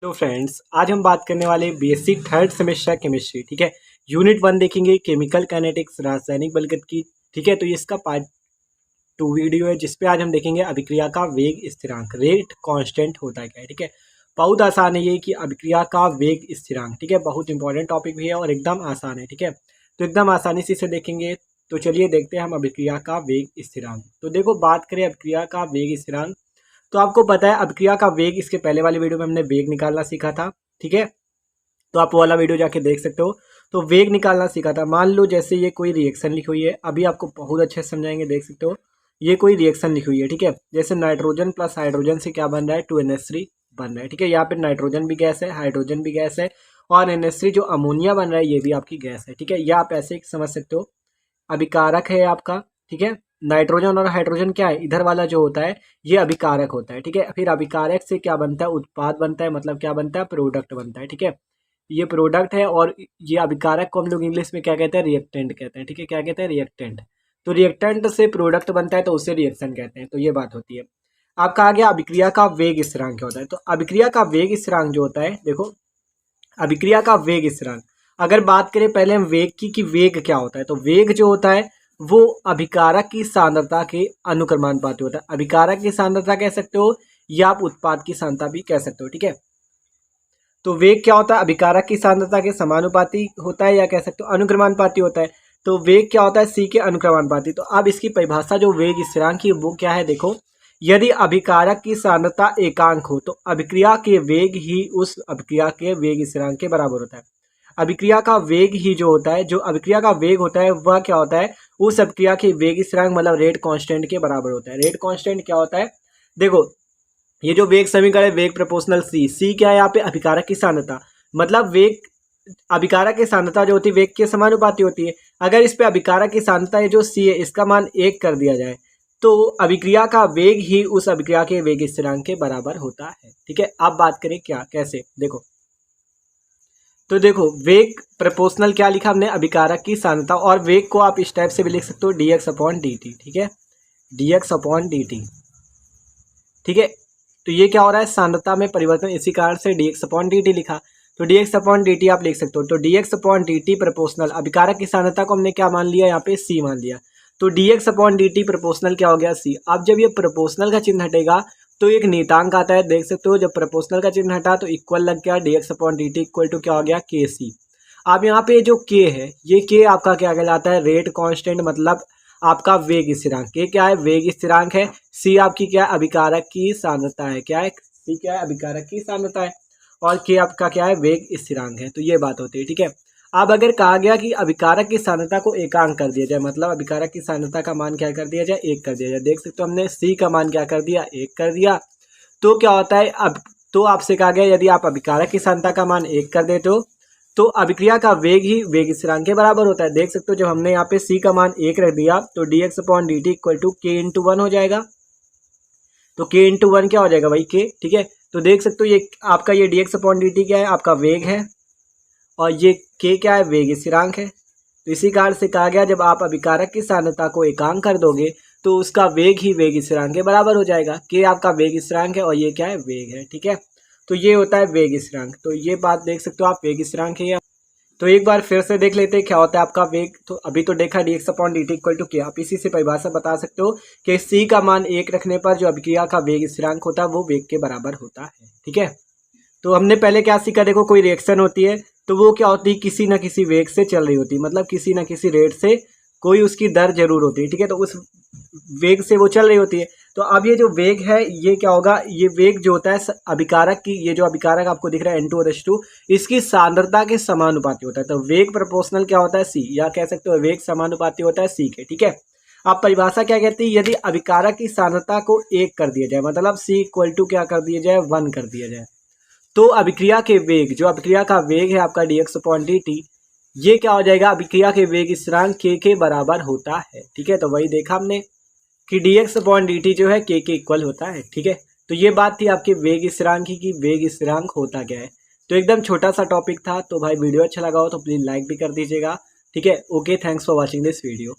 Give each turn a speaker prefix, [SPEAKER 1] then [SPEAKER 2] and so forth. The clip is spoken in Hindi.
[SPEAKER 1] तो फ्रेंड्स आज हम बात करने वाले बेसिक थर्ड सेमेस्टर केमिस्ट्री। ठीक है, यूनिट 1 देखेंगे केमिकल काइनेटिक्स रासायनिक बलगत। ठीक है, तो ये इसका पार्ट 2 वीडियो है जिसपे आज हम देखेंगे अभिक्रिया का वेग स्थिरांक रेट कांस्टेंट होता है क्या है। ठीक है, बहुत आसान है ये कि अभिक्रिया का वेग स्थिरांक। ठीक है, बहुत इंपॉर्टेंट टॉपिक भी है और एकदम आसान है। ठीक है, तो एकदम आसानी से इसे देखेंगे। तो चलिए देखते हैं हम अभिक्रिया का वेग स्थिरांक। तो देखो, बात करें अभिक्रिया का वेग स्थिरांक, तो आपको पता है अभिक्रिया का वेग, इसके पहले वाले वीडियो में हमने वेग निकालना सीखा था। ठीक है, तो आप वो वाला वीडियो जाके देख सकते हो। तो वेग निकालना सीखा था। मान लो जैसे ये कोई रिएक्शन लिखी हुई है, अभी आपको बहुत अच्छे से समझाएंगे, देख सकते हो। ये कोई रिएक्शन लिखी हुई है। ठीक है, जैसे नाइट्रोजन प्लस हाइड्रोजन से क्या बन रहा है, 2NH3 बन रहा है। ठीक है, यहाँ पे नाइट्रोजन भी गैस है, हाइड्रोजन भी गैस है और NH3 जो अमोनिया बन रहा है ये भी आपकी गैस है। ठीक है, यह आप ऐसे समझ सकते हो, अभिकारक है आपका। ठीक है, नाइट्रोजन और हाइड्रोजन क्या है, इधर वाला जो होता है ये अभिकारक होता है। ठीक है, फिर अभिकारक से क्या बनता है, उत्पाद बनता है, मतलब क्या बनता है, प्रोडक्ट बनता है। ठीक है, ये प्रोडक्ट है और ये अभिकारक को हम लोग इंग्लिश में क्या कहते हैं, रिएक्टेंट कहते हैं। ठीक है, क्या कहते हैं, रिएक्टेंट। तो रिएक्टेंट से प्रोडक्ट बनता है तो उसे रिएक्शन कहते हैं। तो ये बात होती है। अब कहा गया अभिक्रिया का वेग स्थिरांक क्या होता है। तो अभिक्रिया का वेग स्थिरांक जो होता है, देखो अभिक्रिया का वेग स्थिरांक, अगर बात करें पहले हम वेग की कि वेग क्या होता है, तो वेग जो होता है वो अभिकारक की सांद्रता के अनुक्रमानुपाती होता है। अभिकारक की सांद्रता कह सकते हो या आप उत्पाद की सांद्रता भी कह सकते हो। ठीक है, तो वेग क्या होता है, अभिकारक की सांद्रता के समानुपाती होता है या कह सकते हो अनुक्रमानुपाती होता है। तो वेग क्या होता है, सी के अनुक्रमानुपाती। तो अब इसकी परिभाषा जो वेग स्थिरांक की वो क्या है, देखो, यदि अभिकारक की सांद्रता एकांक हो तो अभिक्रिया के वेग ही उस अभिक्रिया के वेग स्थिरांक के बराबर होता है। अभिक्रिया का वेग ही जो होता है, जो अभिक्रिया का वेग होता है वह क्या होता है, उस अभिक्रिया के वेग स्थिरांक मतलब रेट कांस्टेंट के बराबर होता है। रेट कांस्टेंट क्या होता है, देखो ये जो वेग समीकरण है, वेग प्रोपोर्शनल सी, सी क्या है यहाँ पे, अभिकारक की सांद्रता, मतलब वेग अभिकारक की सांद्रता जो होती है वेग के समानुपाती होती है। अगर इस पे अभिकारक की सांद्रता है जो सी है इसका मान 1 कर दिया जाए तो अभिक्रिया का वेग ही उस अभिक्रिया के वेग स्थिरांक के बराबर होता है। ठीक है, अब बात करें क्या कैसे, देखो, तो देखो वेग प्रोपोर्शनल क्या लिखा हमने, अभिकारक की सांद्रता, और वेग को आप इस टाइप से भी लिख सकते हो dx/dt। ठीक है, dx/dt। ठीक है, तो ये क्या हो रहा है, सांद्रता में परिवर्तन, इसी कारण से dx/dt लिखा। तो dx/dt आप लिख सकते हो। तो dx/dt प्रोपोर्शनल, अभिकारक की सांद्रता को हमने क्या मान लिया, यहाँ पे c मान लिया। तो dx/dt प्रोपोर्शनल क्या हो गया, c। अब जब ये प्रोपोर्शनल का चिन्ह हटेगा तो एक नियतांक आता है, देख सकते हो, जब प्रोपोर्शनल का चिन्ह हटा तो इक्वल लग गया, dx/dt इक्वल टू क्या हो गया, kc। अब यहाँ पे जो k है, ये k आपका क्या कहलाता है, रेट कांस्टेंट, मतलब आपका वेग स्थिरांक। के क्या है, वेग स्थिरांक है। सी आपकी क्या है, अभिकारक की सांद्रता है। क्या है, सी क्या है, अभिकारक की सांद्रता है। और के आपका क्या है, वेग स्थिरांक है। तो ये बात होती है। ठीक है, अब अगर कहा गया कि अभिकारक की सांद्रता को एकांक कर दिया जाए, मतलब अभिकारक की सांद्रता का मान क्या कर दिया जाए, 1 कर दिया जाए। देख सकते हो हमने सी का मान क्या कर दिया, 1 कर दिया। तो क्या होता है, अब तो आपसे कहा गया यदि आप अभिकारक की सांद्रता का मान 1 कर देते हो तो अभिक्रिया का वेग ही वेग स्थिरांक के बराबर होता है। देख सकते हो जब हमने यहाँ पे c का मान 1 रख दिया तो dx/dt इक्वल टू k/1 हो जाएगा। तो k/1 क्या हो जाएगा भाई, k। ठीक है, तो देख सकते हो ये आपका ये dx/dt क्या है, आपका वेग है, और ये k क्या है, वेग स्थिरांक है। तो इसी कारण से कहा गया जब आप अभिकारक की सांद्रता को एकांक कर दोगे तो उसका वेग ही वेग स्थिरांक के बराबर हो जाएगा। k आपका वेग स्थिरांक है और ये क्या है, वेग है। ठीक है, तो ये होता है वेग स्थिरांक। तो ये बात देख सकते हो आप, वेग स्थिरांक है। तो एक बार फिर से देख लेते हैं क्या होता है आपका वेग। तो अभी तो देखा dx/dt इक्वल टू k। आप इसी से परिभाषा बता सकते हो कि c का मान 1 रखने पर जो अभिक्रिया का वेग स्थिरांक होता है वो वेग के बराबर होता है। ठीक है, तो हमने पहले क्या सीखा, देखो कोई रिएक्शन होती है तो वो क्या होती है, किसी न किसी वेग से चल रही होती है, मतलब किसी न किसी रेट से कोई उसकी दर जरूर होती है। ठीक है, तो उस वेग से वो चल रही होती है। तो अब ये जो वेग है ये क्या होगा, ये वेग जो होता है अभिकारक की, ये जो अभिकारक आपको दिख रहा है N2 इसकी सांद्रता के समानुपाती होता है। तो वेग प्रोपोर्शनल क्या होता है, c, या कह सकते हो वेग समानुपाती होता है c के। ठीक है, अब परिभाषा क्या कहती है, यदि अभिकारक की सांद्रता को 1 कर दिया जाए, मतलब c इक्वल टू क्या कर दिया जाए, 1 कर दिया जाए, तो अभिक्रिया के वेग, जो अभिक्रिया का वेग है आपका dx/dt, ये क्या हो जाएगा, अभिक्रिया के वेग स्थिरांक k के बराबर होता है। ठीक है, तो वही देखा हमने कि dx/dt जो है k के इक्वल होता है। ठीक है, तो ये बात थी आपके वेग स्थिरांक की, वेग स्थिरांक होता क्या है। तो एकदम छोटा सा टॉपिक था। तो भाई वीडियो अच्छा लगा हो तो प्लीज़ लाइक भी कर दीजिएगा। ठीक है, okay, thanks for watching this video.